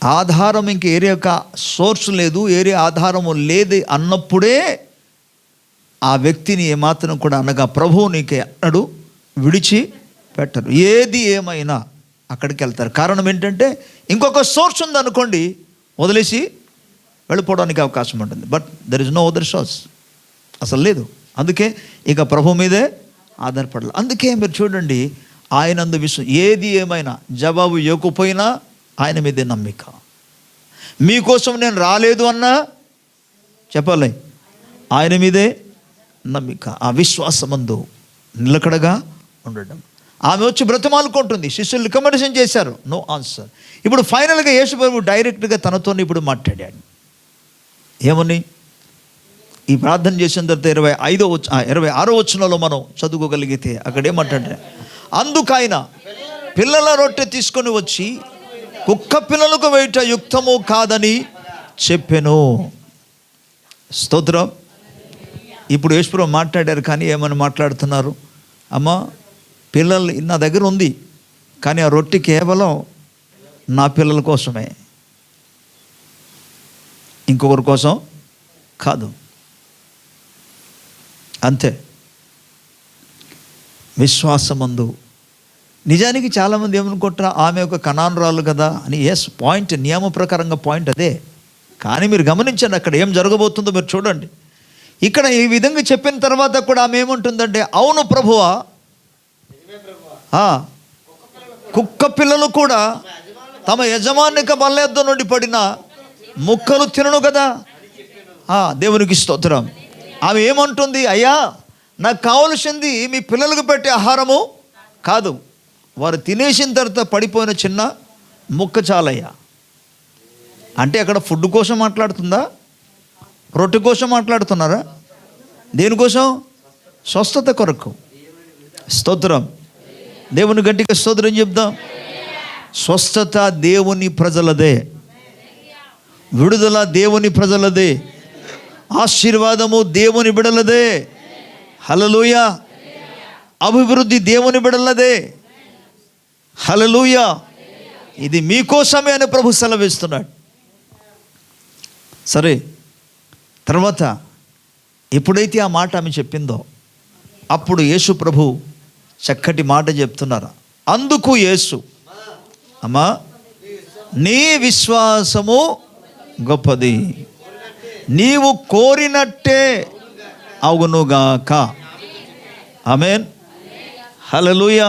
ఆధారం ఇంక ఏరే యొక్క సోర్స్ లేదు, ఏరే ఆధారము లేదు అన్నప్పుడే ఆ వ్యక్తిని ఏమాత్రం కూడా అనగా ప్రభువు నీకే అన్నాడు విడిచి పెట్టరు. ఏది ఏమైనా అక్కడికి వెళ్తారు. కారణం ఏంటంటే ఇంకొక సోర్స్ ఉందనుకోండి, వదిలేసి వెళ్ళిపోవడానికి అవకాశం ఉంటుంది. But there is no other source, అసలు లేదు. అందుకే ఇక ప్రభు మీదే ఆధారపడాలి. అందుకే మీరు చూడండి, ఆయనందు ఏది ఏమైనా జవాబు ఇవ్వకపోయినా ఆయన మీదే నమ్మిక. మీకోసం నేను రాలేదు అన్నా చెప్పాలి, ఆయన మీదే నమ్మిక. ఆ విశ్వాసమందు నిలకడగా ఉండడం. ఆమె వచ్చి బ్రతమాలుకుంటుంది, శిష్యులు రికమెండేషన్ చేశారు, నో ఆన్సర్. ఇప్పుడు ఫైనల్గా యేసు ప్రభు డైరెక్ట్గా తనతో ఇప్పుడు మాట్లాడాడు. ఏమని? ఈ ప్రార్థన చేసిన తర్వాత 26వ వచనంలో మనం చదువుకోగలిగితే అక్కడ ఏమంటాడు? అందుకైన పిల్లల రొట్టె తీసుకొని వచ్చి కుక్క పిల్లలకు వేయుట యుక్తము కాదని చెప్పెను. స్తోత్రం. ఇప్పుడు యేసుప్రభు మాట్లాడారు, కానీ ఏమని మాట్లాడుతున్నారు? అమ్మ, పిల్లలు నా దగ్గర ఉంది, కానీ ఆ రొట్టె కేవలం నా పిల్లల కోసమే, ఇంకొకరి కోసం కాదు. అంతే. విశ్వాసమందు నిజానికి చాలామంది ఏమనుకుంటారా, ఆమె ఒక కనానురాలు కదా అని. ఎస్, పాయింట్, నియమ ప్రకారంగా పాయింట్ అదే. కానీ మీరు గమనించండి, అక్కడ ఏం జరగబోతుందో మీరు చూడండి. ఇక్కడ ఈ విధంగా చెప్పిన తర్వాత కూడా ఆమె ఏమంటుందంటే, అవును ప్రభువా, కుక్క పిల్లలు కూడా తమ యజమానిక బల్లెద్ద నుండి పడిన ముక్కలు తినను కదా. దేవునికి స్తోత్రం. ఆమె ఏమంటుంది? అయ్యా, నాకు కావలసింది మీ పిల్లలకు పెట్టే ఆహారము కాదు, వారు తినేసిన తర్వాత పడిపోయిన చిన్న ముక్క చాలయ్యా. అంటే అక్కడ ఫుడ్ కోసం మాట్లాడుతుందా? రొట్టె కోసం మాట్లాడుతున్నారా? దేనికోసం? స్వస్థత కొరకు. స్తోత్రం. దేవుని గట్టిగా స్తోత్రం చెప్దాం. స్వస్థత దేవుని ప్రజలదే, విడుదల దేవుని ప్రజలదే, ఆశీర్వాదము దేవుని బిడలదే. హల్లెలూయా. అభివృద్ధి దేవుని బిడలదే. హల్లెలూయా. ఇది మీకోసమే అని ప్రభు సెలవిస్తున్నాడు. సరే, తర్వాత ఎప్పుడైతే ఆ మాట ఆమె చెప్పిందో అప్పుడు యేసు ప్రభు చక్కటి మాట చెప్తున్నారు. అందుకు యేసు, అమ్మా, నీ విశ్వాసము గొప్పది, నీవు కోరినట్టే అవునుగాక. ఆమేన్. హల్లెలూయా.